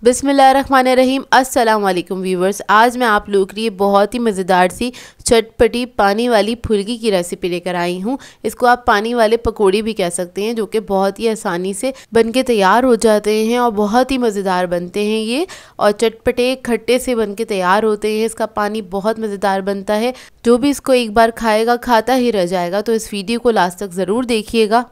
बिस्मिल्लाहिर्रहमानिर्रहीम। अस्सलाम वालेकुम व्यूवर्स। आज मैं आप लोगों के लिए बहुत ही मज़ेदार सी चटपटी पानी वाली फुल्की की रेसिपी लेकर आई हूँ। इसको आप पानी वाले पकोड़े भी कह सकते हैं, जो कि बहुत ही आसानी से बनके तैयार हो जाते हैं और बहुत ही मज़ेदार बनते हैं ये, और चटपटे खट्टे से बनके तैयार होते हैं। इसका पानी बहुत मज़ेदार बनता है, जो भी इसको एक बार खाएगा खाता ही रह जाएगा। तो इस वीडियो को लास्ट तक ज़रूर देखिएगा।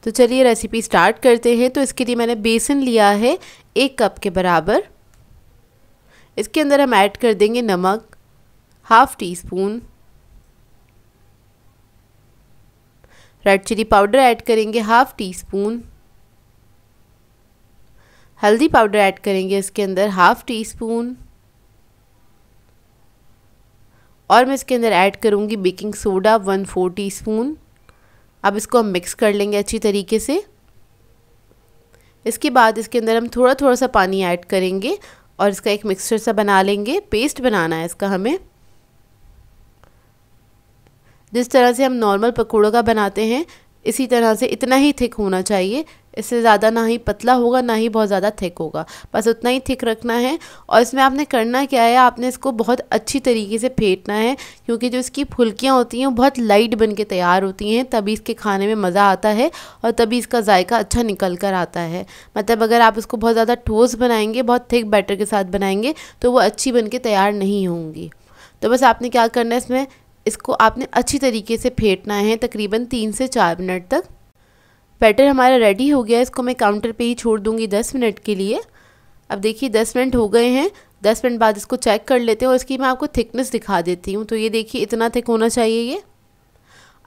तो चलिए रेसिपी स्टार्ट करते हैं। तो इसके लिए मैंने बेसन लिया है 1 कप के बराबर। इसके अंदर हम ऐड कर देंगे नमक ½ teaspoon, red chilli powder add करेंगे ½ टी स्पून, हल्दी पाउडर ऐड करेंगे इसके अंदर ½ टी स्पून, और मैं इसके अंदर ऐड करूँगी बेकिंग सोडा 1/4 टी स्पून। अब इसको हम मिक्स कर लेंगे अच्छी तरीके से। इसके बाद इसके अंदर हम थोड़ा थोड़ा सा पानी ऐड करेंगे और इसका एक मिक्सचर सा बना लेंगे। पेस्ट बनाना है इसका हमें। जिस तरह से हम नॉर्मल पकौड़ों का बनाते हैं, इसी तरह से इतना ही थिक होना चाहिए। इससे ज़्यादा ना ही पतला होगा ना ही बहुत ज़्यादा थिक होगा, बस उतना ही थिक रखना है। और इसमें आपने करना क्या है, आपने इसको बहुत अच्छी तरीके से फेंटना है, क्योंकि जो इसकी फुल्कियाँ होती हैं वो बहुत लाइट बन के तैयार होती हैं। तभी इसके खाने में मज़ा आता है और तभी इसका जायका अच्छा निकल कर आता है। मतलब अगर आप इसको बहुत ज़्यादा ठोस बनाएंगे, बहुत थिक बैटर के साथ बनाएंगे, तो वो अच्छी बन के तैयार नहीं होंगी। तो बस आपने क्या करना है, इसमें इसको आपने अच्छी तरीके से फेंटना है तकरीबन 3 से 4 मिनट तक। बैटर हमारा रेडी हो गया है। इसको मैं काउंटर पे ही छोड़ दूंगी 10 मिनट के लिए। अब देखिए 10 मिनट हो गए हैं। 10 मिनट बाद इसको चेक कर लेते हैं और इसकी मैं आपको थिकनेस दिखा देती हूँ। तो ये देखिए इतना थिक होना चाहिए ये।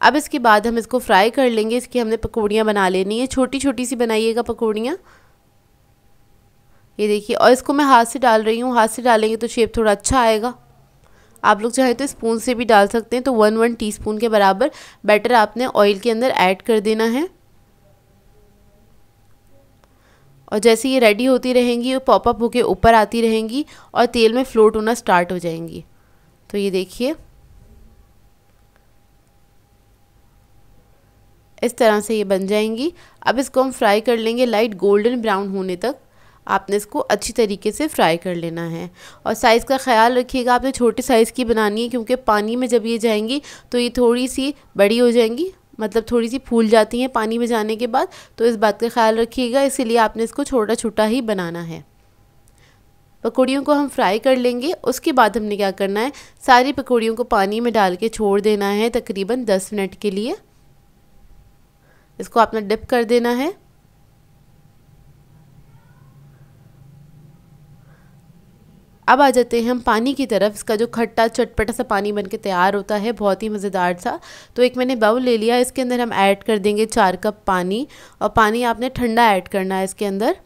अब इसके बाद हम इसको फ्राई कर लेंगे। इसकी हमने पकौड़ियाँ बना लेनी है, छोटी छोटी सी बनाइएगा पकौड़ियाँ। ये देखिए, और इसको मैं हाथ से डाल रही हूँ। हाथ से डालेंगे तो शेप थोड़ा अच्छा आएगा। आप लोग चाहें तो स्पून से भी डाल सकते हैं। तो 1 टीस्पून के बराबर बैटर आपने ऑयल के अंदर ऐड कर देना है। और जैसे ये रेडी होती रहेंगी, वो पॉपअप होके ऊपर आती रहेंगी और तेल में फ्लोट होना स्टार्ट हो जाएंगी। तो ये देखिए इस तरह से ये बन जाएंगी। अब इसको हम फ्राई कर लेंगे लाइट गोल्डन ब्राउन होने तक। आपने इसको अच्छी तरीके से फ्राई कर लेना है। और साइज़ का ख्याल रखिएगा, आपने छोटे साइज़ की बनानी है, क्योंकि पानी में जब ये जाएंगी तो ये थोड़ी सी बड़ी हो जाएंगी, मतलब थोड़ी सी फूल जाती हैं पानी में जाने के बाद। तो इस बात का ख्याल रखिएगा, इसीलिए आपने इसको छोटा छोटा ही बनाना है। पकौड़ियों को हम फ्राई कर लेंगे। उसके बाद हमने क्या करना है, सारी पकौड़ियों को पानी में डाल के छोड़ देना है तकरीबन 10 मिनट के लिए। इसको आपने डिप कर देना है। अब आ जाते हैं हम पानी की तरफ। इसका जो खट्टा चटपटा सा पानी बनके तैयार होता है, बहुत ही मज़ेदार सा। तो एक मैंने बाउल ले लिया। इसके अंदर हम ऐड कर देंगे 4 कप पानी, और पानी आपने ठंडा ऐड करना है इसके अंदर।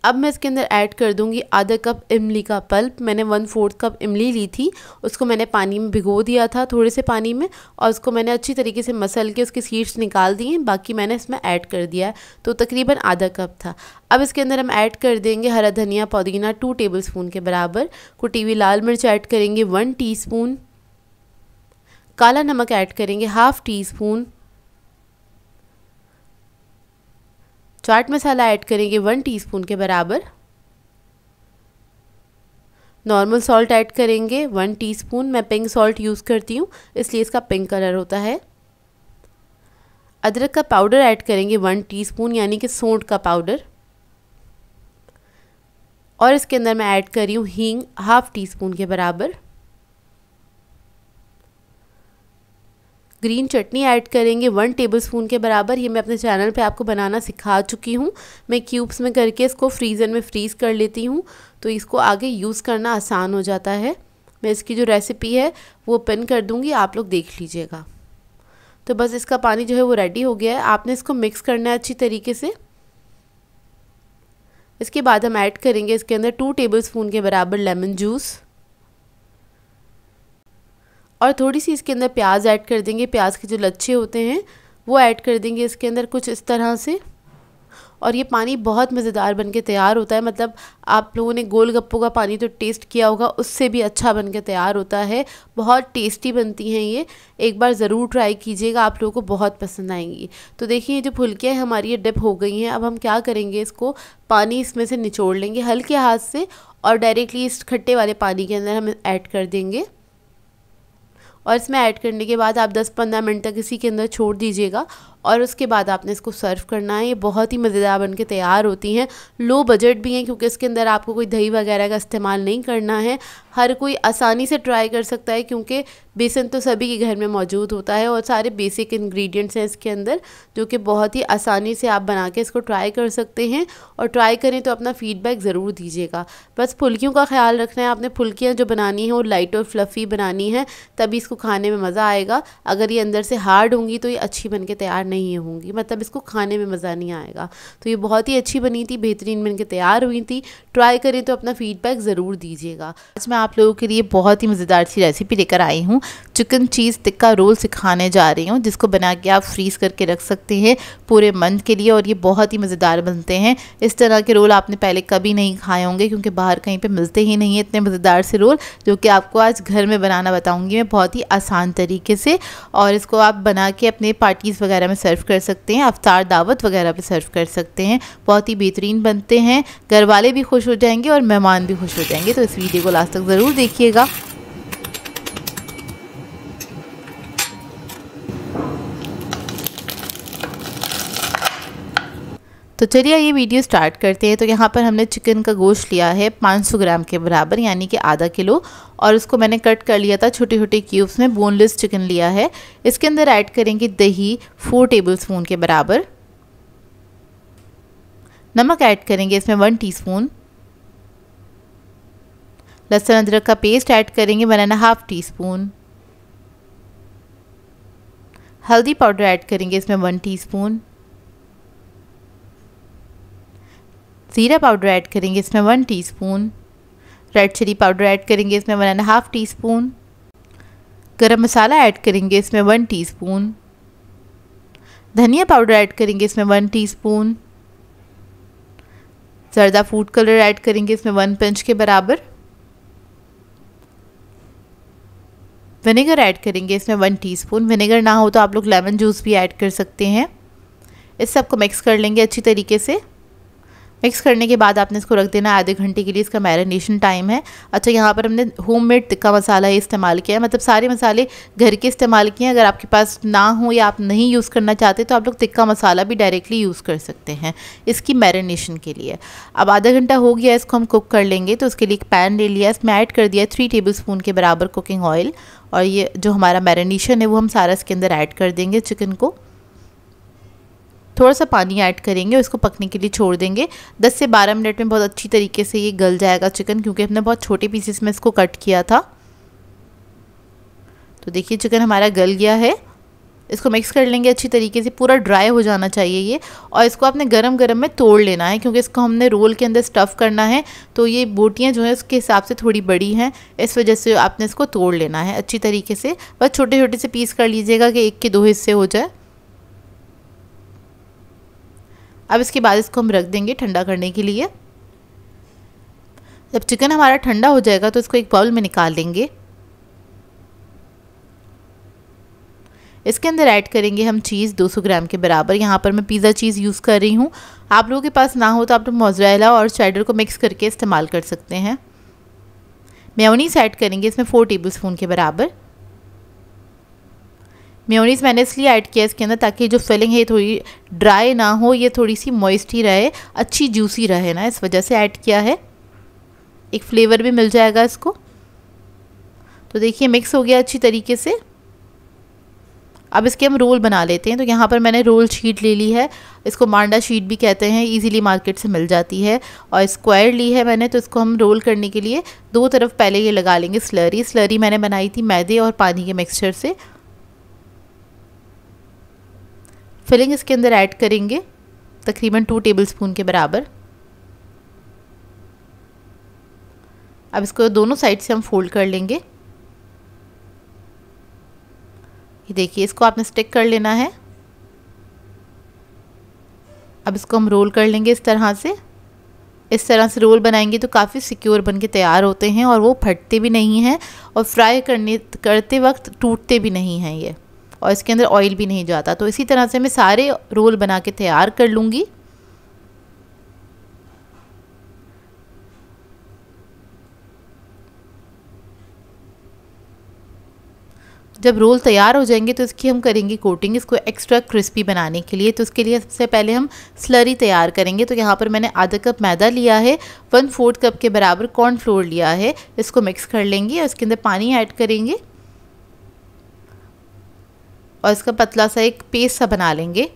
अब मैं इसके अंदर ऐड कर दूंगी ½ कप इमली का पल्प। मैंने 1/4 कप इमली ली थी, उसको मैंने पानी में भिगो दिया था थोड़े से पानी में, और उसको मैंने अच्छी तरीके से मसल के उसके सीड्स निकाल दिए। बाकी मैंने इसमें ऐड कर दिया है, तो तकरीबन ½ कप था। अब इसके अंदर हम ऐड कर देंगे हरा धनिया पुदीना 2 टेबलस्पून के बराबर। कुटी हुई लाल मिर्च ऐड करेंगे 1 टीस्पून। काला नमक ऐड करेंगे ½ टीस्पून। चाट मसाला ऐड करेंगे 1 टीस्पून के बराबर। नॉर्मल सॉल्ट ऐड करेंगे 1 टीस्पून। मैं पिंक सॉल्ट यूज़ करती हूँ, इसलिए इसका पिंक कलर होता है। अदरक का पाउडर ऐड करेंगे 1 टीस्पून, यानी कि सौंठ का पाउडर। और इसके अंदर मैं ऐड कर रही हूँ हींग ½ टीस्पून के बराबर। ग्रीन चटनी ऐड करेंगे 1 टेबलस्पून के बराबर। ये मैं अपने चैनल पे आपको बनाना सिखा चुकी हूँ। मैं क्यूब्स में करके इसको फ्रीज़र में फ्रीज़ कर लेती हूँ, तो इसको आगे यूज़ करना आसान हो जाता है। मैं इसकी जो रेसिपी है वो पिन कर दूँगी, आप लोग देख लीजिएगा। तो बस इसका पानी जो है वो रेडी हो गया है। आपने इसको मिक्स करना है अच्छी तरीके से। इसके बाद हम ऐड करेंगे इसके अंदर 2 टेबलस्पून के बराबर लेमन जूस, और थोड़ी सी इसके अंदर प्याज ऐड कर देंगे। प्याज के जो लच्छे होते हैं वो ऐड कर देंगे इसके अंदर कुछ इस तरह से। और ये पानी बहुत मज़ेदार बन के तैयार होता है। मतलब आप लोगों ने गोलगप्पों का पानी तो टेस्ट किया होगा, उससे भी अच्छा बन के तैयार होता है। बहुत टेस्टी बनती हैं ये, एक बार ज़रूर ट्राई कीजिएगा, आप लोगों को बहुत पसंद आएंगी। तो देखिए, ये जो फुल्कियाँ हमारी ये डिप हो गई हैं। अब हम क्या करेंगे, इसको पानी इसमें से निचोड़ लेंगे हल्के हाथ से और डायरेक्टली इस खट्टे वाले पानी के अंदर हम ऐड कर देंगे। और इसमें ऐड करने के बाद आप 10-15 मिनट तक इसी के अंदर छोड़ दीजिएगा और उसके बाद आपने इसको सर्व करना है। ये बहुत ही मज़ेदार बन के तैयार होती हैं, लो बजट भी हैं क्योंकि इसके अंदर आपको कोई दही वगैरह का इस्तेमाल नहीं करना है। हर कोई आसानी से ट्राई कर सकता है क्योंकि बेसन तो सभी के घर में मौजूद होता है और सारे बेसिक इंग्रेडिएंट्स हैं इसके अंदर, जो कि बहुत ही आसानी से आप बना के इसको ट्राई कर सकते हैं। और ट्राई करें तो अपना फ़ीडबैक ज़रूर दीजिएगा। बस फुल्कियों का ख्याल रखना है, आपने फुल्कियाँ जो बनानी हैं वो लाइट और फ्लफ़ी बनानी है, तभी इसको खाने में मज़ा आएगा। अगर ये अंदर से हार्ड होंगी तो ये अच्छी बन के तैयार नहीं होंगी, मतलब इसको खाने में मज़ा नहीं आएगा। तो ये बहुत ही अच्छी बनी थी, बेहतरीन बन के तैयार हुई थी। ट्राई करें तो अपना फ़ीडबैक ज़रूर दीजिएगा। आज मैं आप लोगों के लिए बहुत ही मज़ेदार सी रेसिपी लेकर आई हूँ। चिकन चीज़ टिक्का रोल सिखाने जा रही हूँ, जिसको बना के आप फ्रीज़ करके रख सकते हैं पूरे मंथ के लिए और ये बहुत ही मज़ेदार बनते हैं। इस तरह के रोल आपने पहले कभी नहीं खाए होंगे क्योंकि बाहर कहीं पे मिलते ही नहीं है इतने मज़ेदार से रोल, जो कि आपको आज घर में बनाना बताऊँगी मैं बहुत ही आसान तरीके से। और इसको आप बना के अपने पार्टीज़ वगैरह में सर्व कर सकते हैं, अफ्तार दावत वगैरह पे सर्व कर सकते हैं। बहुत ही बेहतरीन बनते हैं, घर वाले भी खुश हो जाएंगे और मेहमान भी खुश हो जाएंगे। तो इस वीडियो को लास्ट तक ज़रूर देखिएगा। तो चलिए ये वीडियो स्टार्ट करते हैं। तो यहाँ पर हमने चिकन का गोश्त लिया है 500 ग्राम के बराबर, यानी कि आधा किलो, और उसको मैंने कट कर लिया था छोटे छोटे क्यूब्स में। बोनलेस चिकन लिया है। इसके अंदर ऐड करेंगे दही 4 टेबलस्पून के बराबर। नमक ऐड करेंगे इसमें 1 टीस्पून। लहसुन अदरक का पेस्ट ऐड करेंगे 1.5 टीस्पून। हल्दी पाउडर ऐड करेंगे इसमें 1 टीस्पून। ज़ीरा पाउडर ऐड करेंगे इसमें 1 teaspoon. Red chilli powder add करेंगे इसमें 1.5 टीस्पून। गरम मसाला ऐड करेंगे इसमें 1 टीस्पून। धनिया पाउडर ऐड करेंगे इसमें 1 टीस्पून। ज़र्दा फूड कलर ऐड करेंगे इसमें 1 पिंच के बराबर। विनेगर ऐड करेंगे इसमें 1 टीस्पून। विनेगर ना हो तो आप लोग लेमन जूस भी ऐड कर सकते हैं। इस सबको मिक्स कर लेंगे अच्छी तरीके से। मिक्स करने के बाद आपने इसको रख देना है आधे घंटे के लिए, इसका मैरिनेशन टाइम है। अच्छा, यहाँ पर हमने होममेड टिक्का मसाला इस्तेमाल किया है, मतलब सारे मसाले घर के इस्तेमाल किए हैं। अगर आपके पास ना हो या आप नहीं यूज़ करना चाहते तो आप लोग टिक्का मसाला भी डायरेक्टली यूज़ कर सकते हैं इसकी मैरिनेशन के लिए। अब आधा घंटा हो गया, इसको हम कुक कर लेंगे। तो उसके लिए एक पैन ले लिया, इसमें ऐड कर दिया 3 टेबलस्पून के बराबर कुकिंग ऑयल, और ये जो हमारा मैरिनेशन है वो हम सारा इसके अंदर ऐड कर देंगे। चिकन को थोड़ा सा पानी ऐड करेंगे और इसको पकने के लिए छोड़ देंगे। 10 से 12 मिनट में बहुत अच्छी तरीके से ये गल जाएगा चिकन, क्योंकि हमने बहुत छोटे पीसेस में इसको कट किया था। तो देखिए चिकन हमारा गल गया है। इसको मिक्स कर लेंगे अच्छी तरीके से, पूरा ड्राई हो जाना चाहिए ये। और इसको आपने गरम गरम में तोड़ लेना है, क्योंकि इसको हमने रोल के अंदर स्टफ़ करना है। तो ये बोटियाँ जो है उसके हिसाब से थोड़ी बड़ी हैं, इस वजह से आपने इसको तोड़ लेना है अच्छी तरीके से। बस छोटे छोटे से पीस कर लीजिएगा कि 1 के 2 हिस्से हो जाए। अब इसके बाद इसको हम रख देंगे ठंडा करने के लिए। जब चिकन हमारा ठंडा हो जाएगा तो इसको एक बाउल में निकाल लेंगे। इसके अंदर ऐड करेंगे हम चीज़ 200 ग्राम के बराबर। यहाँ पर मैं पिज़्ज़ा चीज़ यूज़ कर रही हूँ, आप लोगों के पास ना हो तो आप लोग मोज़रेला और चेडर को मिक्स करके इस्तेमाल कर सकते हैं। मेयोनीज़ ऐड करेंगे इसमें 4 टेबलस्पून के बराबर। मेयोनीज़ मैंने इसलिए ऐड किया इसके अंदर ताकि जो फिलिंग है थोड़ी ड्राई ना हो, ये थोड़ी सी मॉइस्ट ही रहे, अच्छी जूसी रहे ना, इस वजह से ऐड किया है। एक फ्लेवर भी मिल जाएगा इसको। तो देखिए मिक्स हो गया अच्छी तरीके से। अब इसके हम रोल बना लेते हैं। तो यहाँ पर मैंने रोल शीट ले ली है, इसको मांडा शीट भी कहते हैं, इजीली मार्केट से मिल जाती है। और स्क्वायर ली है मैंने, तो इसको हम रोल करने के लिए दो तरफ पहले ये लगा लेंगे स्लरी। स्लरी मैंने बनाई थी मैदे और पानी के मिक्सचर से। फिलिंग इसके अंदर ऐड करेंगे तकरीबन 2 टेबलस्पून के बराबर। अब इसको दोनों साइड से हम फोल्ड कर लेंगे। ये देखिए इसको आपने स्टिक कर लेना है। अब इसको हम रोल कर लेंगे इस तरह से। इस तरह से रोल बनाएंगे तो काफ़ी सिक्योर बन के तैयार होते हैं और वो फटते भी नहीं हैं और फ्राई करते वक्त टूटते भी नहीं हैं ये, और इसके अंदर ऑयल भी नहीं जाता। तो इसी तरह से मैं सारे रोल बना के तैयार कर लूँगी। जब रोल तैयार हो जाएंगे तो इसकी हम करेंगे कोटिंग, इसको एक्स्ट्रा क्रिस्पी बनाने के लिए। तो उसके लिए सबसे पहले हम स्लरी तैयार करेंगे। तो यहाँ पर मैंने आधा कप मैदा लिया है, 1/4 कप के बराबर कॉर्नफ्लोर लिया है। इसको मिक्स कर लेंगे और इसके अंदर पानी ऐड करेंगे और इसका पतला सा एक पेस्ट सा बना लेंगे।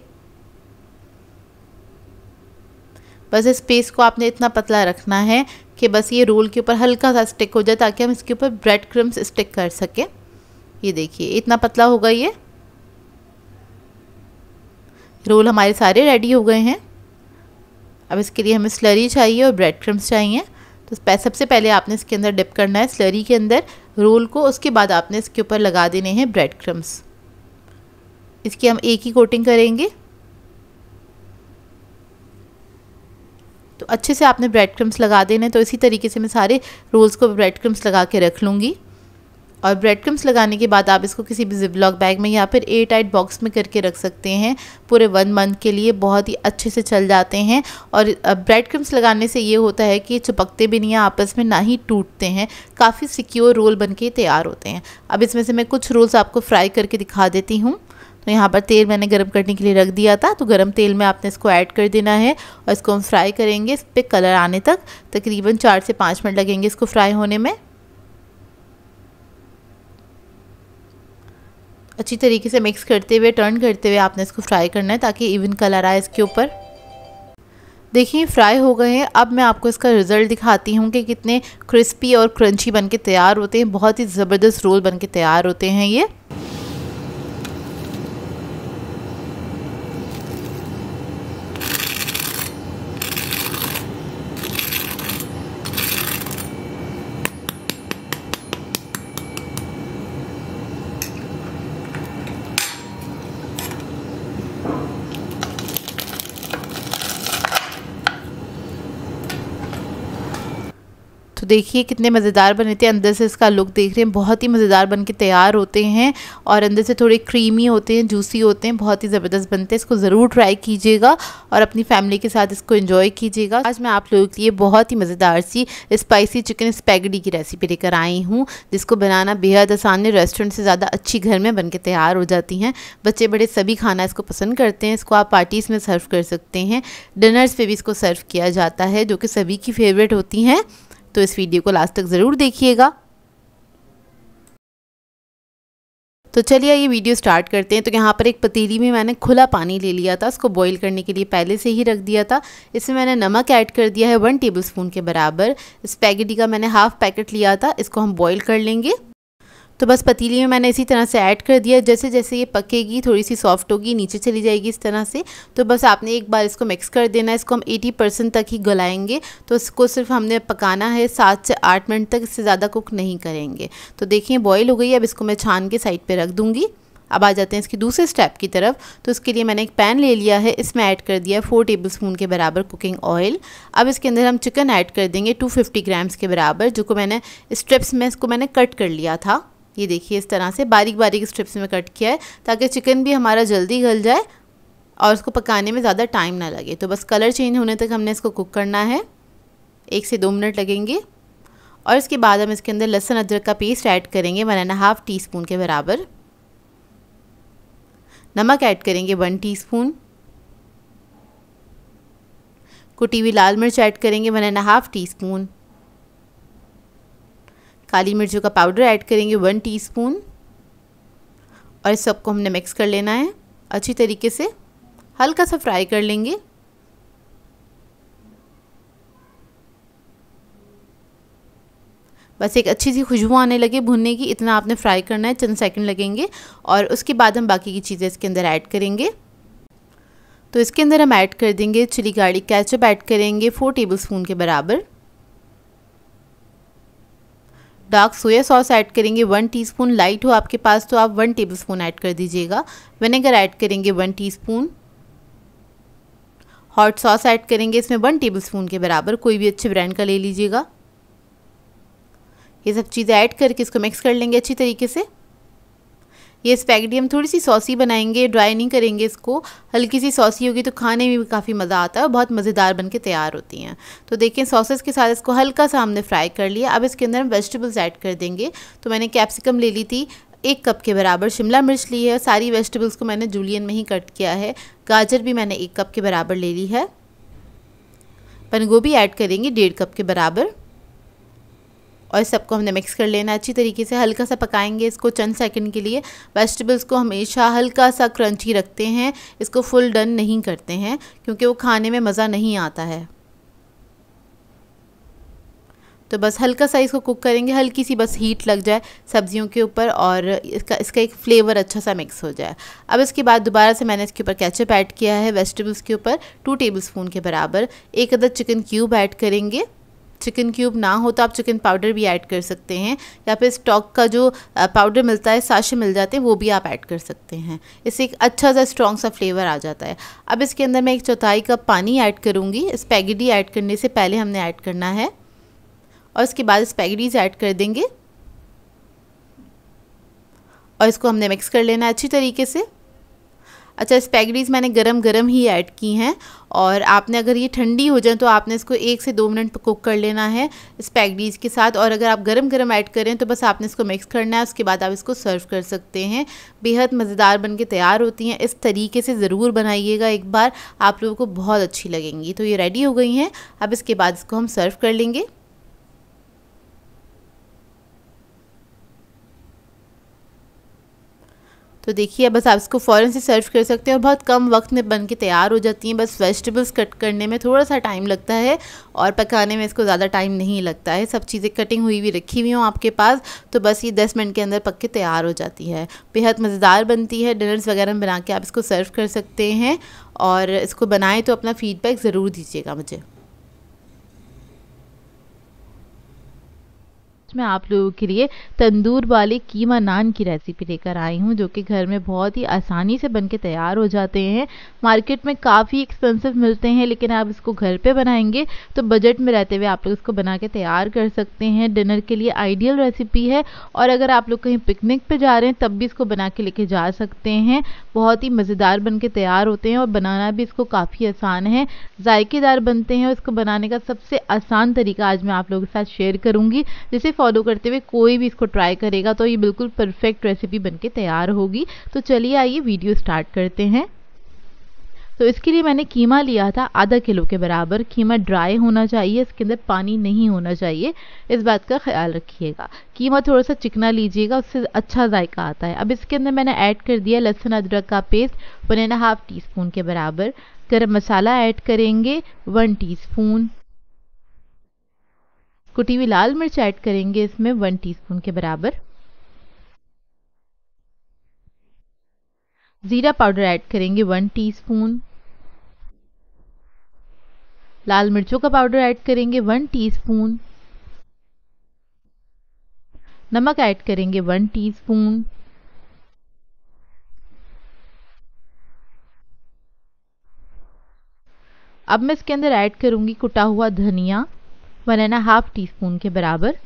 बस इस पेस्ट को आपने इतना पतला रखना है कि बस ये रोल के ऊपर हल्का सा स्टिक हो जाए, ताकि हम इसके ऊपर ब्रेड क्रम्स स्टिक कर सकें। ये देखिए इतना पतला होगा ये। रोल हमारे सारे रेडी हो गए हैं। अब इसके लिए हमें स्लरी चाहिए और ब्रेड क्रम्स चाहिए। तो सबसे पहले आपने इसके अंदर डिप करना है स्लरी के अंदर रोल को, उसके बाद आपने इसके ऊपर लगा देने हैं ब्रेड क्रम्स। इसकी हम एक ही कोटिंग करेंगे। तो अच्छे से आपने ब्रेड क्रम्स लगा देने। तो इसी तरीके से मैं सारे रोल्स को ब्रेड क्रम्स लगा के रख लूँगी। और ब्रेड क्रम्स लगाने के बाद आप इसको किसी भी जिपलॉक बैग में या फिर एयर टाइट बॉक्स में करके रख सकते हैं। पूरे 1 मंथ के लिए बहुत ही अच्छे से चल जाते हैं। और ब्रेड क्रम्स लगाने से ये होता है कि चिपकते भी नहीं हैं आपस में, ना ही टूटते हैं। काफ़ी सिक्योर रोल बनके तैयार होते हैं। अब इसमें से मैं कुछ रोल्स आपको फ्राई करके दिखा देती हूँ। तो यहाँ पर तेल मैंने गर्म करने के लिए रख दिया था। तो गर्म तेल में आपने इसको ऐड कर देना है और इसको हम फ्राई करेंगे इस पर कलर आने तक। तकरीबन 4 से 5 मिनट लगेंगे इसको फ्राई होने में। अच्छी तरीके से मिक्स करते हुए, टर्न करते हुए आपने इसको फ्राई करना है ताकि इवन कलर आए इसके ऊपर। देखिए फ्राई हो गए हैं। अब मैं आपको इसका रिज़ल्ट दिखाती हूँ कि कितने क्रिस्पी और क्रंची बनके तैयार होते हैं। बहुत ही ज़बरदस्त रोल बनके तैयार होते हैं ये। तो देखिए कितने मज़ेदार बने थे। अंदर से इसका लुक देख रहे हैं, बहुत ही मज़ेदार बन के तैयार होते हैं और अंदर से थोड़े क्रीमी होते हैं, जूसी होते हैं, बहुत ही ज़बरदस्त बनते हैं। इसको ज़रूर ट्राई कीजिएगा और अपनी फैमिली के साथ इसको एंजॉय कीजिएगा। आज मैं आप लोगों के लिए बहुत ही मज़ेदार सी स्पाइसी चिकन स्पैगेटी की रेसिपी लेकर आई हूँ, जिसको बनाना बेहद आसान है। रेस्टोरेंट से ज़्यादा अच्छी घर में बन के तैयार हो जाती हैं। बच्चे बड़े सभी खाना इसको पसंद करते हैं। इसको आप पार्टीज़ में सर्व कर सकते हैं, डिनर्स पे भी इसको सर्व किया जाता है, जो कि सभी की फेवरेट होती हैं। तो इस वीडियो को लास्ट तक ज़रूर देखिएगा। तो चलिए ये वीडियो स्टार्ट करते हैं। तो यहाँ पर एक पतीली में मैंने खुला पानी ले लिया था, इसको बॉईल करने के लिए पहले से ही रख दिया था। इसमें मैंने नमक ऐड कर दिया है 1 टेबलस्पून के बराबर। स्पैगेटी का मैंने हाफ पैकेट लिया था, इसको हम बॉईल कर लेंगे। तो बस पतीली में मैंने इसी तरह से ऐड कर दिया। जैसे जैसे ये पकेगी थोड़ी सी सॉफ्ट होगी, नीचे चली जाएगी इस तरह से। तो बस आपने एक बार इसको मिक्स कर देना है। इसको हम 80% तक ही गलाएंगे। तो इसको सिर्फ हमने पकाना है 7 से 8 मिनट तक, इससे ज़्यादा कुक नहीं करेंगे। तो देखिए बॉईल हो गई है। अब इसको मैं छान के साइड पर रख दूँगी। अब आ जाते हैं इसके दूसरे स्टेप की तरफ। तो इसके लिए मैंने एक पैन ले लिया है, इसमें ऐड कर दिया 4 टेबलस्पून के बराबर कुकिंग ऑयल। अब इसके अंदर हम चिकन ऐड कर देंगे 250 ग्राम्स के बराबर, जो को मैंने स्ट्रिप्स में इसको मैंने कट कर लिया था। ये देखिए इस तरह से बारीक बारीक स्ट्रिप्स में कट किया है, ताकि चिकन भी हमारा जल्दी गल जाए और इसको पकाने में ज़्यादा टाइम ना लगे। तो बस कलर चेंज होने तक हमने इसको कुक करना है, 1 से 2 मिनट लगेंगे। और इसके बाद हम इसके अंदर लहसुन अदरक का पेस्ट ऐड करेंगे 1.5 टीस्पून के बराबर। नमक ऐड करेंगे 1 टीस्पून। कुटी हुई लाल मिर्च ऐड करेंगे 1.5 टीस्पून। काली मिर्चों का पाउडर ऐड करेंगे 1 टीस्पून। और इस सबको हमने मिक्स कर लेना है अच्छी तरीके से, हल्का सा फ्राई कर लेंगे। बस एक अच्छी सी खुशबू आने लगे भुनने की, इतना आपने फ्राई करना है, चंद सेकंड लगेंगे। और उसके बाद हम बाकी की चीज़ें इसके अंदर ऐड करेंगे। तो इसके अंदर हम ऐड कर देंगे चिली गार्लिक केचप ऐड करेंगे 4 टेबलस्पून के बराबर। डार्क सोया सॉस ऐड करेंगे 1 टीस्पून। लाइट हो आपके पास तो आप 1 टेबलस्पून ऐड कर दीजिएगा। विनेगर ऐड करेंगे 1 टीस्पून। हॉट सॉस ऐड करेंगे इसमें 1 टेबलस्पून के बराबर, कोई भी अच्छे ब्रांड का ले लीजिएगा। ये सब चीज़ें ऐड करके इसको मिक्स कर लेंगे अच्छी तरीके से। ये स्पैगेटी हम थोड़ी सी सॉसी बनाएंगे, ड्राई नहीं करेंगे इसको, हल्की सी सॉसी होगी तो खाने में भी काफ़ी मज़ा आता है और बहुत मज़ेदार बन के तैयार होती हैं। तो देखें सॉसेस के साथ इसको हल्का सा हमने फ्राई कर लिया। अब इसके अंदर हम वेजिटेबल्स ऐड कर देंगे। तो मैंने कैप्सिकम ले ली थी 1 कप के बराबर, शिमला मिर्च ली है, सारी वेजिटेबल्स को मैंने जूलियन में ही कट किया है, गाजर भी मैंने 1 कप के बराबर ले ली है, बंद गोभी ऐड करेंगे 1.5 कप के बराबर और इस सबको हमने मिक्स कर लेना अच्छी तरीके से। हल्का सा पकाएंगे इसको चंद सेकंड के लिए। वेजिटेबल्स को हमेशा हल्का सा क्रंची रखते हैं, इसको फुल डन नहीं करते हैं क्योंकि वो खाने में मज़ा नहीं आता है। तो बस हल्का सा इसको कुक करेंगे, हल्की सी बस हीट लग जाए सब्जियों के ऊपर और इसका एक फ्लेवर अच्छा सा मिक्स हो जाए। अब इसके बाद दोबारा से मैंने इसके ऊपर केचप ऐड किया है वेजिटेबल्स के ऊपर 2 टेबलस्पून के बराबर। 1 अदद चिकन क्यूब ऐड करेंगे। चिकन क्यूब ना हो तो आप चिकन पाउडर भी ऐड कर सकते हैं या फिर स्टॉक का जो पाउडर मिलता है, साशे मिल जाते हैं, वो भी आप ऐड कर सकते हैं। इससे एक अच्छा सा स्ट्रॉन्ग सा फ्लेवर आ जाता है। अब इसके अंदर मैं 1/4 कप पानी ऐड करूँगी। स्पैगेटी ऐड करने से पहले हमने ऐड करना है और इसके बाद स्पैगेटीज ऐड कर देंगे और इसको हमने मिक्स कर लेना है अच्छी तरीके से। अच्छा, स्पैगेटीज मैंने गरम ही ऐड की हैं और आपने अगर ये ठंडी हो जाए तो आपने इसको 1 से 2 मिनट कुक कर लेना है स्पैगेटीज के साथ। और अगर आप गरम ऐड करें तो बस आपने इसको मिक्स करना है, उसके बाद आप इसको सर्व कर सकते हैं। बेहद मज़ेदार बन के तैयार होती हैं। इस तरीके से ज़रूर बनाइएगा एक बार, आप लोगों को बहुत अच्छी लगेंगी। तो ये रेडी हो गई हैं। अब इसके बाद इसको हम सर्व कर लेंगे। तो देखिए बस आप इसको फ़ौरन से सर्व कर सकते हैं और बहुत कम वक्त में बन के तैयार हो जाती हैं। बस वेजिटेबल्स कट करने में थोड़ा सा टाइम लगता है और पकाने में इसको ज़्यादा टाइम नहीं लगता है। सब चीज़ें कटिंग हुई भी रखी हुई हों आपके पास तो बस ये 10 मिनट के अंदर पक के तैयार हो जाती है। बेहद मज़ेदार बनती है। डिनर्स वगैरह में बना के आप इसको सर्व कर सकते हैं और इसको बनाएं तो अपना फ़ीडबैक ज़रूर दीजिएगा मुझे। मैं आप लोगों के लिए तंदूर वाले कीमा नान की रेसिपी लेकर आई हूँ, जो कि घर में बहुत ही आसानी से बनके तैयार हो जाते हैं। मार्केट में काफ़ी एक्सपेंसिव मिलते हैं, लेकिन आप इसको घर पे बनाएंगे तो बजट में रहते हुए आप लोग इसको बना के तैयार कर सकते हैं। डिनर के लिए आइडियल रेसिपी है और अगर आप लोग कहीं पिकनिक पे जा रहे हैं तब भी इसको बना के लेके जा सकते हैं। बहुत ही मज़ेदार बन के तैयार होते हैं और बनाना भी इसको काफ़ी आसान है, जायकेदार बनते हैं। और इसको बनाने का सबसे आसान तरीका आज मैं आप लोगों के साथ शेयर करूँगी, जिसे फॉलो करते हुए कोई भी इसको ट्राई करेगा तो ये बिल्कुल परफेक्ट रेसिपी बनके तैयार होगी। तो चलिए आइए वीडियो स्टार्ट करते हैं। तो इसके लिए मैंने कीमा लिया था आधा किलो के बराबर। कीमा ड्राई होना चाहिए, इसके अंदर पानी नहीं होना चाहिए, इस बात का ख्याल रखिएगा। कीमा थोड़ा सा चिकना लीजिएगा, उससे अच्छा जायका आता है। अब इसके अंदर मैंने ऐड कर दिया लहसुन अदरक का पेस्ट 1.5 टीस्पून के बराबर। गरम मसाला ऐड करेंगे 1 टीस्पून। कुटी हुई लाल मिर्च ऐड करेंगे इसमें 1 टीस्पून के बराबर। जीरा पाउडर ऐड करेंगे 1 टीस्पून। लाल मिर्चों का पाउडर ऐड करेंगे 1 टीस्पून। नमक ऐड करेंगे 1 टीस्पून। अब मैं इसके अंदर ऐड करूंगी कुटा हुआ धनिया 1.5 टीस्पून के बराबर।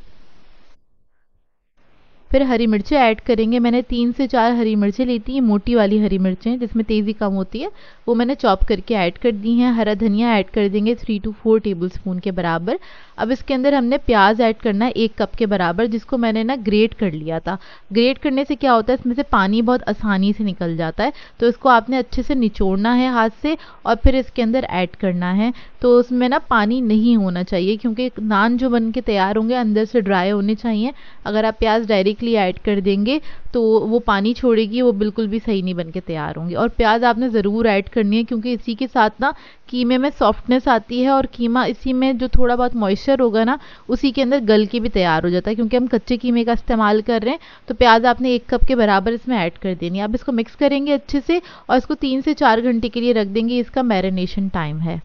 फिर हरी मिर्चें ऐड करेंगे। मैंने 3 से 4 हरी मिर्चें ली थी, ये मोटी वाली हरी मिर्चें जिसमें तेज़ी कम होती है, वो मैंने चॉप करके ऐड कर दी हैं। हरा धनिया ऐड कर देंगे 3 to 4 टेबलस्पून के बराबर। अब इसके अंदर हमने प्याज ऐड करना है 1 कप के बराबर, जिसको मैंने ना ग्रेट कर लिया था। ग्रेट करने से क्या होता है, इसमें से पानी बहुत आसानी से निकल जाता है, तो इसको आपने अच्छे से निचोड़ना है हाथ से और फिर इसके अंदर ऐड करना है। तो उसमें ना पानी नहीं होना चाहिए, क्योंकि नान जो बन के तैयार होंगे अंदर से ड्राई होने चाहिए। अगर आप प्याज डायरेक्टली ऐड कर देंगे तो वो पानी छोड़ेगी, वो बिल्कुल भी सही नहीं बन के तैयार होंगी। और प्याज आपने ज़रूर ऐड करनी है, क्योंकि इसी के साथ ना कीमे में सॉफ्टनेस आती है और कीमा इसी में जो थोड़ा बहुत मॉइस्चर होगा ना उसी के अंदर गल के भी तैयार हो जाता है, क्योंकि हम कच्चे कीमे का इस्तेमाल कर रहे हैं। तो प्याज आपने 1 कप के बराबर इसमें ऐड कर देनी है। अब इसको मिक्स करेंगे अच्छे से और इसको 3 से 4 घंटे के लिए रख देंगे, इसका मैरिनेशन टाइम है।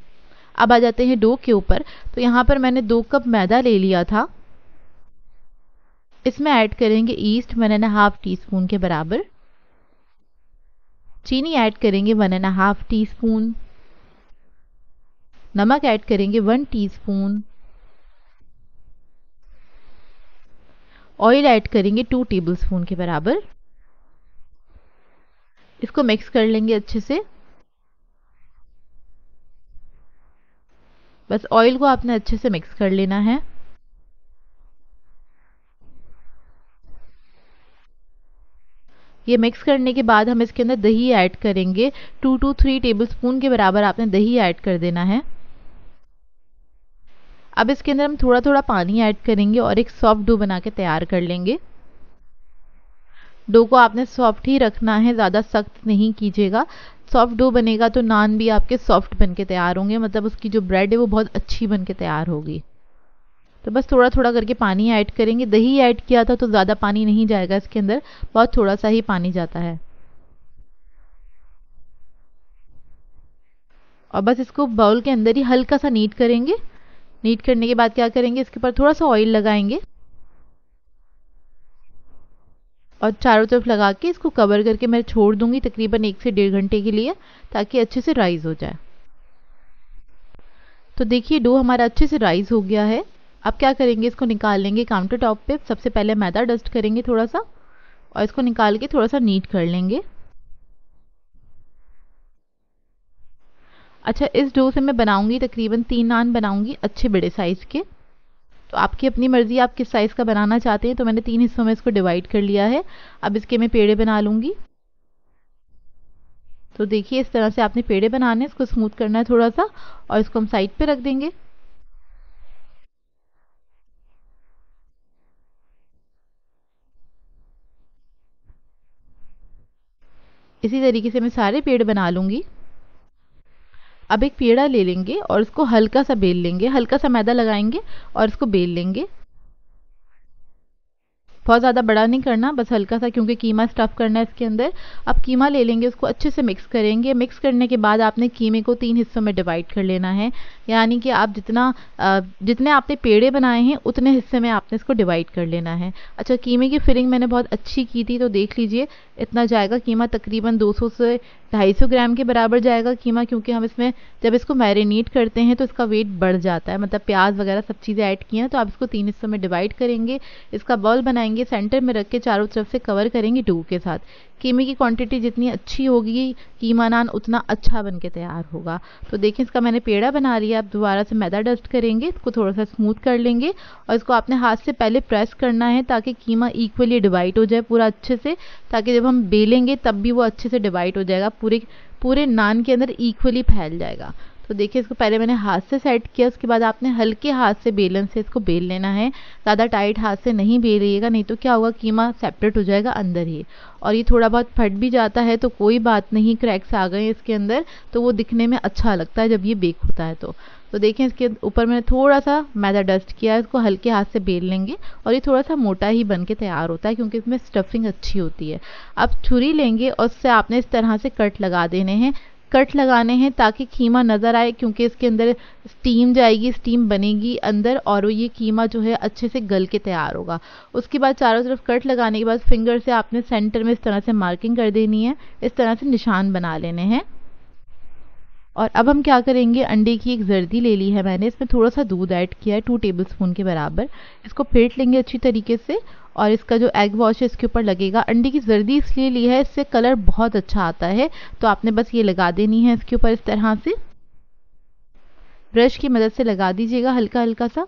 अब आ जाते हैं डो के ऊपर। तो यहाँ पर मैंने 2 कप मैदा ले लिया था, इसमें ऐड करेंगे ईस्ट 1.5 टीस्पून के बराबर। चीनी ऐड करेंगे 1.5 टीस्पून। नमक ऐड करेंगे 1 टीस्पून, ऑयल ऐड करेंगे 2 टेबलस्पून के बराबर। इसको मिक्स कर लेंगे अच्छे से। बस ऑयल को आपने अच्छे से मिक्स कर लेना है। ये मिक्स करने के बाद हम इसके अंदर दही ऐड करेंगे। 2 to 3 टेबलस्पून के बराबर आपने दही ऐड कर देना है। अब इसके अंदर हम थोड़ा थोड़ा पानी ऐड करेंगे और एक सॉफ्ट डो बना के तैयार कर लेंगे। डो को आपने सॉफ्ट ही रखना है, ज़्यादा सख्त नहीं कीजिएगा। सॉफ्ट डो बनेगा तो नान भी आपके सॉफ्ट बन के तैयार होंगे, मतलब उसकी जो ब्रेड है वो बहुत अच्छी बन के तैयार होगी। तो बस थोड़ा थोड़ा करके पानी ऐड करेंगे। दही ऐड किया था तो ज़्यादा पानी नहीं जाएगा इसके अंदर, बहुत थोड़ा सा ही पानी जाता है। और बस इसको बाउल के अंदर ही हल्का सा नीट करेंगे। नीट करने के बाद क्या करेंगे, इसके ऊपर थोड़ा सा ऑयल लगाएंगे और चारों तरफ लगा के इसको कवर करके मैं छोड़ दूंगी तकरीबन 1 से 1.5 घंटे के लिए, ताकि अच्छे से राइज हो जाए। तो देखिए डो हमारा अच्छे से राइज हो गया है। अब क्या करेंगे, इसको निकाल लेंगे काउंटर टॉप पे। सबसे पहले मैदा डस्ट करेंगे थोड़ा सा और इसको निकाल के थोड़ा सा नीट कर लेंगे। अच्छा, इस डो से मैं बनाऊंगी तकरीबन 3 नान बनाऊंगी, अच्छे बड़े साइज के। तो आपकी अपनी मर्जी, आप किस साइज का बनाना चाहते हैं। तो मैंने 3 हिस्सों में इसको डिवाइड कर लिया है। अब इसके मैं पेड़े बना लूंगी। तो देखिए इस तरह से आपने पेड़े बनाने, इसको स्मूथ करना है थोड़ा सा और इसको हम साइड पे रख देंगे। इसी तरीके से मैं सारे पेड़ बना लूंगी। अब एक पेड़ा ले लेंगे और इसको हल्का सा बेल लेंगे, हल्का सा मैदा लगाएंगे और इसको बेल लेंगे। बहुत ज़्यादा बड़ा नहीं करना, बस हल्का सा, क्योंकि कीमा स्टफ़ करना है इसके अंदर। अब कीमा ले लेंगे, उसको अच्छे से मिक्स करेंगे। मिक्स करने के बाद आपने कीमे को 3 हिस्सों में डिवाइड कर लेना है, यानी कि आप जितने आपने पेड़े बनाए हैं उतने हिस्से में आपने इसको डिवाइड कर लेना है। अच्छा, कीमे की फिलिंग मैंने बहुत अच्छी की थी, तो देख लीजिए इतना जाएगा कीमा, तकरीबन 200 से 250 ग्राम के बराबर जाएगा कीमा, क्योंकि हम इसमें जब इसको मैरिनेट करते हैं तो इसका वेट बढ़ जाता है, मतलब प्याज वगैरह सब चीज़ें ऐड की हैं। तो आप इसको 3 हिस्सों में डिवाइड करेंगे, इसका बॉल बनाएंगे, सेंटर में रख के चारों तरफ से कवर करेंगे डो के साथ। कीमे की क्वांटिटी जितनी अच्छी होगी कीमा नान उतना अच्छा बन के तैयार होगा। तो देखिए इसका मैंने पेड़ा बना लिया। अब दोबारा से मैदा डस्ट करेंगे, इसको थोड़ा सा स्मूथ कर लेंगे और इसको आपने हाथ से पहले प्रेस करना है ताकि कीमा इक्वली डिवाइड हो जाए पूरा अच्छे से, ताकि जब हम बेलेंगे तब भी वो अच्छे से डिवाइड हो जाएगा, पूरे नान के अंदर इक्वली फैल जाएगा। तो देखिए इसको पहले मैंने हाथ से सेट किया, उसके बाद आपने हल्के हाथ से बेलन से इसको बेल लेना है। ज़्यादा टाइट हाथ से नहीं बेलिएगा, नहीं तो क्या होगा, कीमा सेपरेट हो जाएगा अंदर ही। और ये थोड़ा बहुत फट भी जाता है तो कोई बात नहीं, क्रैक्स आ गए इसके अंदर तो वो दिखने में अच्छा लगता है जब ये बेक होता है। तो देखें इसके ऊपर मैंने थोड़ा सा मैदा डस्ट किया है, इसको हल्के हाथ से बेल लेंगे और ये थोड़ा सा मोटा ही बन के तैयार होता है क्योंकि इसमें स्टफिंग अच्छी होती है। अब छुरी लेंगे और उससे आपने इस तरह से कट लगा देने हैं। कट लगाने हैं ताकि कीमा नज़र आए, क्योंकि इसके अंदर स्टीम जाएगी, स्टीम बनेगी अंदर और ये कीमा जो है अच्छे से गल के तैयार होगा। उसके बाद चारों तरफ कट लगाने के बाद फिंगर से आपने सेंटर में इस तरह से मार्किंग कर देनी है, इस तरह से निशान बना लेने हैं। और अब हम क्या करेंगे, अंडे की एक जर्दी ले ली है मैंने, इसमें थोड़ा सा दूध ऐड किया है 2 टेबलस्पून के बराबर। इसको फेंट लेंगे अच्छी तरीके से और इसका जो एग वॉश है इसके ऊपर लगेगा। अंडे की जर्दी इसलिए ली है, इससे कलर बहुत अच्छा आता है। तो आपने बस ये लगा देनी है इसके ऊपर, इस तरह से ब्रश की मदद से लगा दीजिएगा हल्का हल्का सा।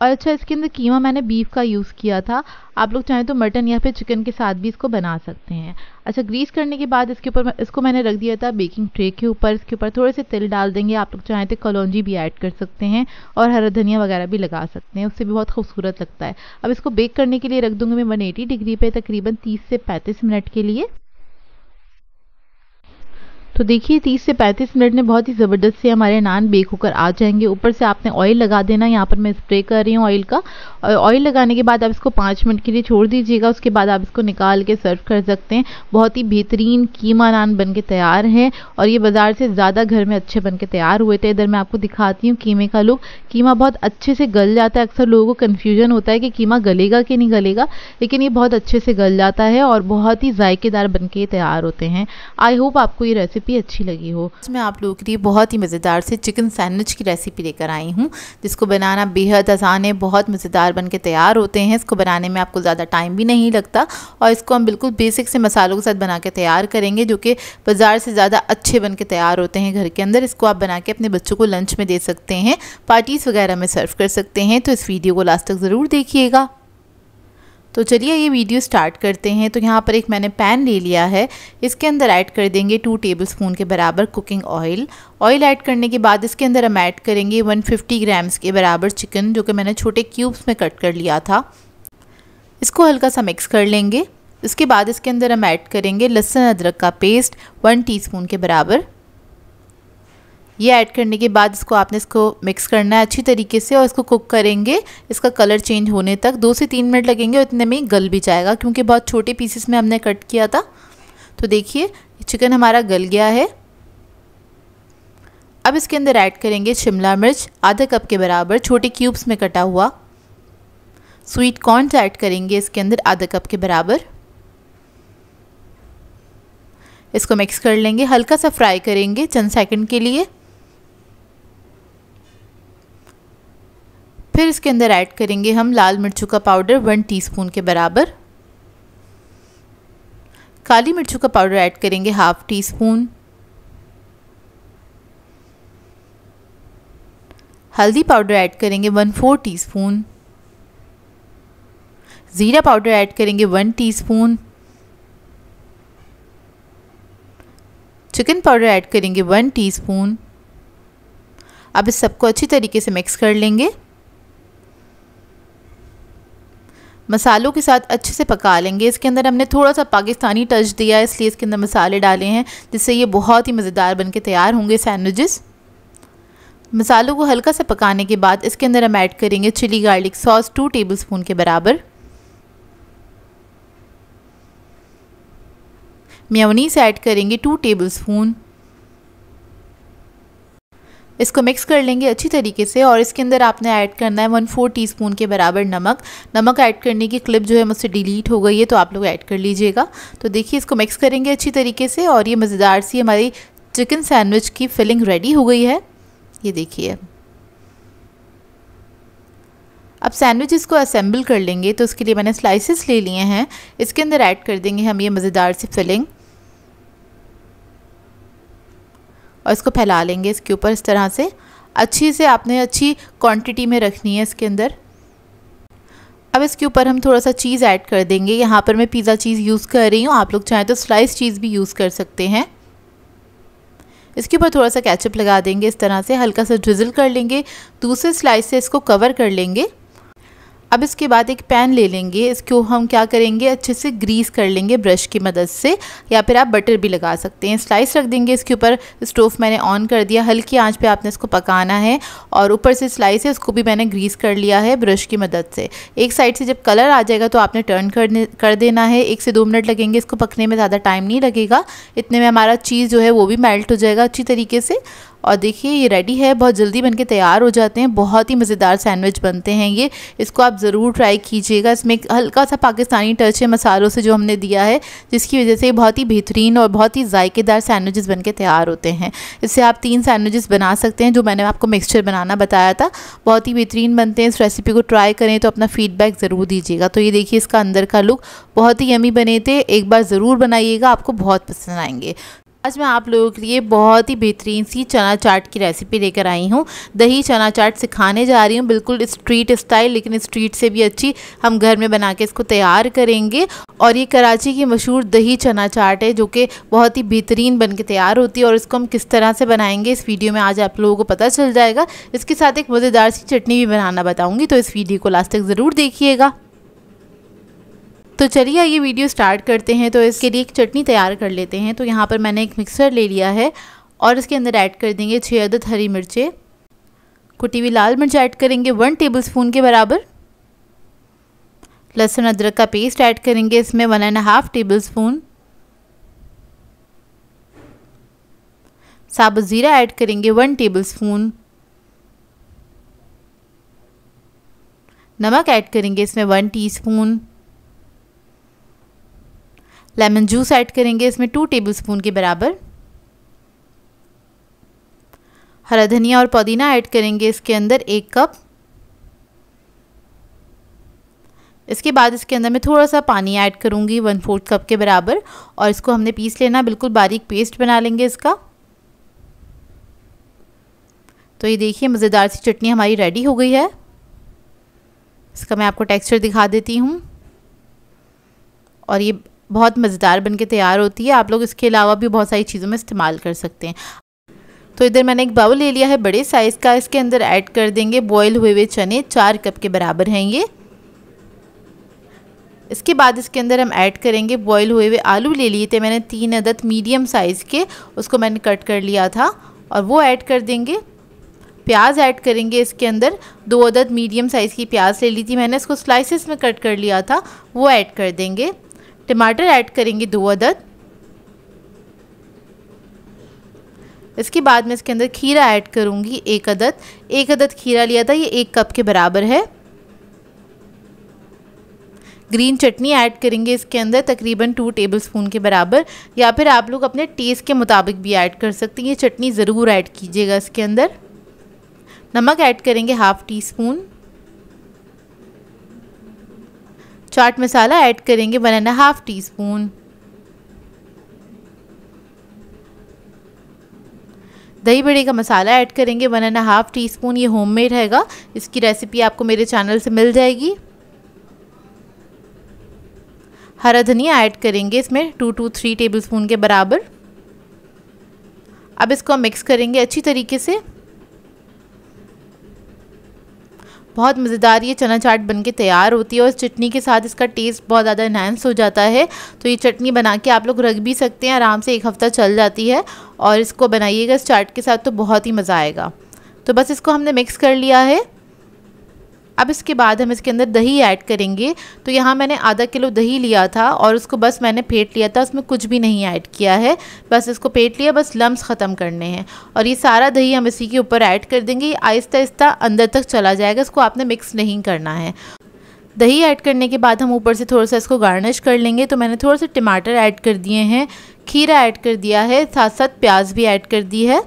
और अच्छा, इसके अंदर कीमा मैंने बीफ का यूज़ किया था, आप लोग चाहें तो मटन या फिर चिकन के साथ भी इसको बना सकते हैं। अच्छा, ग्रीस करने के बाद इसके ऊपर इसको मैंने रख दिया था बेकिंग ट्रे के ऊपर। इसके ऊपर थोड़े से तिल डाल देंगे, आप लोग चाहें तो कलौंजी भी ऐड कर सकते हैं और हरा धनिया वगैरह भी लगा सकते हैं, उससे भी बहुत खूबसूरत लगता है। अब इसको बेक करने के लिए रख दूंगी मैं 180 डिग्री पे तकरीबन 30 से 35 मिनट के लिए। तो देखिए 30 से 35 मिनट में बहुत ही ज़बरदस्त से हमारे नान बेक होकर आ जाएंगे। ऊपर से आपने ऑयल लगा देना, यहाँ पर मैं स्प्रे कर रही हूँ ऑयल का। और ऑयल लगाने के बाद आप इसको 5 मिनट के लिए छोड़ दीजिएगा। उसके बाद आप इसको निकाल के सर्व कर सकते हैं। बहुत ही बेहतरीन कीमा नान बन के तैयार हैं और ये बाज़ार से ज़्यादा घर में अच्छे बन के तैयार हुए थे। इधर मैं आपको दिखाती हूँ कीमे का लुक। कीमा बहुत अच्छे से गल जाता है। अक्सर लोगों को कन्फ्यूजन होता है कि कीमा गलेगा कि नहीं गलेगा, लेकिन ये बहुत अच्छे से गल जाता है और बहुत ही जायकेदार बन के तैयार होते हैं। आई होप आपको ये रेसिपी अच्छी लगी हो। मैं आप लोगों के लिए बहुत ही मज़ेदार से चिकन सैंडविच की रेसिपी लेकर आई हूँ, जिसको बनाना बेहद आसान है, बहुत मज़ेदार बन के तैयार होते हैं। इसको बनाने में आपको ज़्यादा टाइम भी नहीं लगता और इसको हम बिल्कुल बेसिक से मसालों के साथ बना के तैयार करेंगे, जो कि बाज़ार से ज़्यादा अच्छे बन के तैयार होते हैं घर के अंदर। इसको आप बना के अपने बच्चों को लंच में दे सकते हैं, पार्टीज़ वगैरह में सर्व कर सकते हैं। तो इस वीडियो को लास्ट तक ज़रूर देखिएगा। तो चलिए ये वीडियो स्टार्ट करते हैं। तो यहाँ पर एक मैंने पैन ले लिया है, इसके अंदर ऐड कर देंगे 2 टेबलस्पून के बराबर कुकिंग ऑयल। ऑयल ऐड करने के बाद इसके अंदर हम ऐड करेंगे 150 ग्राम्स के बराबर चिकन, जो कि मैंने छोटे क्यूब्स में कट कर लिया था। इसको हल्का सा मिक्स कर लेंगे। इसके बाद इसके अंदर हम ऐड करेंगे लहसुन अदरक का पेस्ट 1 टीस्पून के बराबर। ये ऐड करने के बाद इसको मिक्स करना है अच्छी तरीके से और इसको कुक करेंगे इसका कलर चेंज होने तक। 2 से 3 मिनट लगेंगे और इतने में गल भी जाएगा, क्योंकि बहुत छोटे पीसेस में हमने कट किया था। तो देखिए चिकन हमारा गल गया है। अब इसके अंदर ऐड करेंगे शिमला मिर्च आधा कप के बराबर छोटे क्यूब्स में कटा हुआ। स्वीट कॉर्न ऐड करेंगे इसके अंदर आधा कप के बराबर। इसको मिक्स कर लेंगे, हल्का सा फ्राई करेंगे चंद सेकंड के लिए। फिर इसके अंदर ऐड करेंगे हम लाल मिर्चों का पाउडर 1 टीस्पून के बराबर। काली मिर्चों का पाउडर ऐड करेंगे 1/2 टीस्पून। हल्दी पाउडर ऐड करेंगे 1/4 टीस्पून। ज़ीरा पाउडर ऐड करेंगे 1 टीस्पून। चिकन पाउडर ऐड करेंगे 1 टीस्पून। अब इस सबको अच्छी तरीके से मिक्स कर लेंगे। मसालों के साथ अच्छे से पका लेंगे। इसके अंदर हमने थोड़ा सा पाकिस्तानी टच दिया है, इसलिए इसके अंदर मसाले डाले हैं, जिससे ये बहुत ही मज़ेदार बनके तैयार होंगे सैंडविचेस। मसालों को हल्का सा पकाने के बाद इसके अंदर हम ऐड करेंगे चिली गार्लिक सॉस 2 टेबलस्पून के बराबर। मेयोनीज ऐड करेंगे 2 टेबलस्पून। इसको मिक्स कर लेंगे अच्छी तरीके से और इसके अंदर आपने ऐड करना है 1/4 टीस्पून के बराबर नमक ऐड करने की क्लिप जो है मुझसे डिलीट हो गई है, तो आप लोग ऐड कर लीजिएगा। तो देखिए इसको मिक्स करेंगे अच्छी तरीके से और ये मज़ेदार सी हमारी चिकन सैंडविच की फिलिंग रेडी हो गई है। ये देखिए। अब सैंडविचेस को असेंबल कर लेंगे, तो उसके लिए मैंने स्लाइसेस ले लिए हैं। इसके अंदर ऐड कर देंगे हम ये मज़ेदार सी फिलिंग और इसको फैला लेंगे इसके ऊपर इस तरह से। अच्छी से आपने अच्छी क्वांटिटी में रखनी है इसके अंदर। अब इसके ऊपर हम थोड़ा सा चीज़ ऐड कर देंगे। यहाँ पर मैं पिज़्ज़ा चीज़ यूज़ कर रही हूँ, आप लोग चाहें तो स्लाइस चीज़ भी यूज़ कर सकते हैं। इसके ऊपर थोड़ा सा केचप लगा देंगे इस तरह से, हल्का सा ड्रिज़ल कर लेंगे। दूसरे स्लाइस से इसको कवर कर लेंगे। अब इसके बाद एक पैन ले लेंगे, इसको हम क्या करेंगे अच्छे से ग्रीस कर लेंगे ब्रश की मदद से, या फिर आप बटर भी लगा सकते हैं। स्लाइस रख देंगे इसके ऊपर। स्टोव मैंने ऑन कर दिया, हल्की आंच पे आपने इसको पकाना है और ऊपर से स्लाइस है उसको भी मैंने ग्रीस कर लिया है ब्रश की मदद से। एक साइड से जब कलर आ जाएगा तो आपने टर्न कर देना है। 1 से 2 मिनट लगेंगे इसको पकने में, ज़्यादा टाइम नहीं लगेगा। इतने में हमारा चीज़ जो है वो भी मेल्ट हो जाएगा अच्छी तरीके से। और देखिए ये रेडी है, बहुत जल्दी बनके तैयार हो जाते हैं। बहुत ही मज़ेदार सैंडविच बनते हैं ये, इसको आप ज़रूर ट्राई कीजिएगा। इसमें हल्का सा पाकिस्तानी टच है मसालों से जो हमने दिया है, जिसकी वजह से बहुत ही बेहतरीन और बहुत ही जायकेदार सैंडविचेस बनके तैयार होते हैं। इससे आप 3 सैंडविचेस बना सकते हैं, जो मैंने आपको मिक्सचर बनाना बताया था। बहुत ही बेहतरीन बनते हैं। इस रेसिपी को ट्राई करें तो अपना फीडबैक ज़रूर दीजिएगा। तो ये देखिए इसका अंदर का लुक बहुत ही यमी बने थे। एक बार ज़रूर बनाइएगा, आपको बहुत पसंद आएंगे। आज मैं आप लोगों के लिए बहुत ही बेहतरीन सी चना चाट की रेसिपी लेकर आई हूँ। दही चना चाट सिखाने जा रही हूँ, बिल्कुल स्ट्रीट स्टाइल, लेकिन स्ट्रीट से भी अच्छी हम घर में बना के इसको तैयार करेंगे। और ये कराची की मशहूर दही चना चाट है, जो कि बहुत ही बेहतरीन बन के तैयार होती है। और इसको हम किस तरह से बनाएंगे इस वीडियो में आज आप लोगों को पता चल जाएगा। इसके साथ एक मज़ेदार सी चटनी भी बनाना बताऊँगी, तो इस वीडियो को लास्ट तक ज़रूर देखिएगा। तो चलिए आइए वीडियो स्टार्ट करते हैं। तो इसके लिए एक चटनी तैयार कर लेते हैं। तो यहाँ पर मैंने एक मिक्सर ले लिया है और इसके अंदर ऐड कर देंगे 6 अदद हरी मिर्चें, कुटी हुई लाल मिर्च ऐड करेंगे 1 टेबलस्पून के बराबर, लहसुन अदरक का पेस्ट ऐड करेंगे इसमें 1.5 टेबलस्पून, साबुत ज़ीरा ऐड करेंगे 1 टेबलस्पून, नमक ऐड करेंगे इसमें 1 टीस्पून, लेमन जूस ऐड करेंगे इसमें 2 टेबलस्पून के बराबर, हरा धनिया और पुदीना ऐड करेंगे इसके अंदर 1 कप। इसके बाद इसके अंदर मैं थोड़ा सा पानी ऐड करूँगी 1/4 कप के बराबर और इसको हमने पीस लेना, बिल्कुल बारीक पेस्ट बना लेंगे इसका। तो ये देखिए मज़ेदार सी चटनी हमारी रेडी हो गई है। इसका मैं आपको टेक्सचर दिखा देती हूँ और ये बहुत मज़ेदार बनके तैयार होती है। आप लोग इसके अलावा भी बहुत सारी चीज़ों में इस्तेमाल कर सकते हैं। तो इधर मैंने एक बाउल ले लिया है बड़े साइज़ का, इसके अंदर ऐड कर देंगे बॉयल हुए हुए चने 4 कप के बराबर हैं ये। इसके बाद इसके अंदर हम ऐड करेंगे बॉयल हुए हुए आलू ले लिए थे मैंने 3 अदद मीडियम साइज़ के, उसको मैंने कट कर लिया था और वो ऐड कर देंगे। प्याज ऐड करेंगे इसके अंदर 2 अदद मीडियम साइज़ की प्याज ले ली थी मैंने, इसको स्लाइसेस में कट कर लिया था, वो ऐड कर देंगे। टमाटर ऐड करेंगे 2 अदद। इसके बाद मैं इसके अंदर खीरा ऐड करूँगी 1 अदद। 1 अदद खीरा लिया था, ये 1 कप के बराबर है। ग्रीन चटनी ऐड करेंगे इसके अंदर तकरीबन 2 टेबलस्पून के बराबर, या फिर आप लोग अपने टेस्ट के मुताबिक भी ऐड कर सकते हैं। ये चटनी ज़रूर ऐड कीजिएगा इसके अंदर। नमक ऐड करेंगे 1/2 टीस्पून। चाट मसाला ऐड करेंगे 1.5 टीस्पून। दही बड़े का मसाला ऐड करेंगे 1.5 टीस्पून। ये होममेड रहेगा, इसकी रेसिपी आपको मेरे चैनल से मिल जाएगी। हरा धनिया ऐड करेंगे इसमें 2 to 3 टेबलस्पून के बराबर। अब इसको मिक्स करेंगे अच्छी तरीके से। बहुत मज़ेदार ये चना चाट बनके तैयार होती है और इस चटनी के साथ इसका टेस्ट बहुत ज़्यादा एनहांस हो जाता है। तो ये चटनी बना के आप लोग रख भी सकते हैं, आराम से 1 हफ़्ता चल जाती है। और इसको बनाइएगा इस चाट के साथ तो बहुत ही मज़ा आएगा। तो बस इसको हमने मिक्स कर लिया है। अब इसके बाद हम इसके अंदर दही ऐड करेंगे। तो यहाँ मैंने आधा किलो दही लिया था और उसको बस मैंने फेंट लिया था, उसमें कुछ भी नहीं ऐड किया है, बस इसको फेंट लिया, बस लम्स ख़त्म करने हैं। और ये सारा दही हम इसी के ऊपर ऐड कर देंगे। ये आहिस्ता आहिस्ता अंदर तक चला जाएगा, इसको आपने मिक्स नहीं करना है। दही ऐड करने के बाद हम ऊपर से थोड़ा सा इसको गार्निश कर लेंगे। तो मैंने थोड़ा सा टमाटर ऐड कर दिए हैं, खीरा ऐड कर दिया है, साथ साथ प्याज भी ऐड कर दी है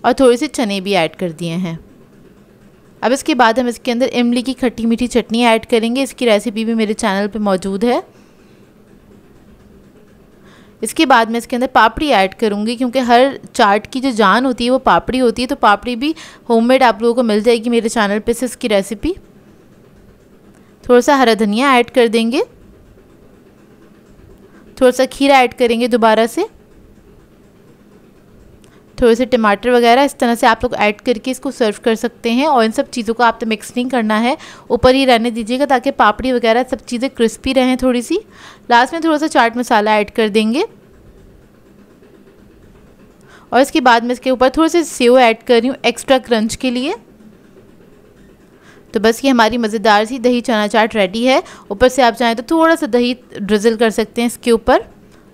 और थोड़े से चने भी ऐड कर दिए हैं। अब इसके बाद हम इसके अंदर इमली की खट्टी मीठी चटनी ऐड करेंगे। इसकी रेसिपी भी मेरे चैनल पे मौजूद है। इसके बाद मैं इसके अंदर पापड़ी ऐड करूँगी, क्योंकि हर चाट की जो जान होती है वो पापड़ी होती है। तो पापड़ी भी होममेड आप लोगों को मिल जाएगी मेरे चैनल पे से इसकी रेसिपी। थोड़ा सा हरा धनिया ऐड कर देंगे, थोड़ा सा खीरा ऐड करेंगे दोबारा से, थोड़े से टमाटर वगैरह इस तरह से आप लोग ऐड करके इसको सर्व कर सकते हैं। और इन सब चीज़ों को आपने मिक्स नहीं करना है, ऊपर ही रहने दीजिएगा ताकि पापड़ी वगैरह सब चीज़ें क्रिस्पी रहें थोड़ी सी। लास्ट में थोड़ा सा चाट मसाला ऐड कर देंगे और इसके बाद मैं इसके ऊपर थोड़े से सेव ऐड कर रही हूँ एक्स्ट्रा क्रंच के लिए। तो बस ये हमारी मज़ेदार सी दही चना चाट रेडी है। ऊपर से आप चाहें तो थोड़ा सा दही ड्रिजल कर सकते हैं इसके ऊपर,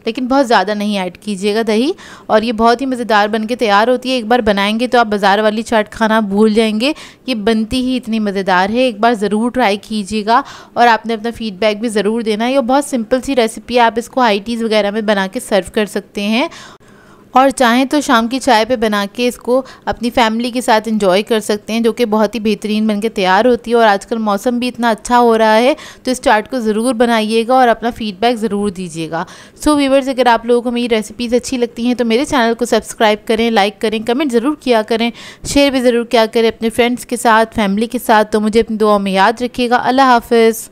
लेकिन बहुत ज़्यादा नहीं ऐड कीजिएगा दही। और ये बहुत ही मज़ेदार बनके तैयार होती है। एक बार बनाएंगे तो आप बाज़ार वाली चाट खाना भूल जाएंगे, ये बनती ही इतनी मज़ेदार है। एक बार ज़रूर ट्राई कीजिएगा और आपने अपना फ़ीडबैक भी ज़रूर देना है। ये बहुत सिंपल सी रेसिपी है, आप इसको हाई टीज़ वगैरह में बना के सर्व कर सकते हैं और चाहें तो शाम की चाय पे बना के इसको अपनी फैमिली के साथ एंजॉय कर सकते हैं, जो कि बहुत ही बेहतरीन बनके तैयार होती है। और आजकल मौसम भी इतना अच्छा हो रहा है, तो इस चाट को ज़रूर बनाइएगा और अपना फ़ीडबैक ज़रूर दीजिएगा। सो व्यूअर्स, अगर आप लोगों को मेरी रेसिपीज़ अच्छी लगती हैं तो मेरे चैनल को सब्सक्राइब करें, लाइक करें, कमेंट ज़रूर किया करें, शेयर भी ज़रूर किया करें अपने फ्रेंड्स के साथ, फैमिली के साथ। तो मुझे अपनी दुआओं में याद रखिएगा। अल्लाह हाफ़िज़।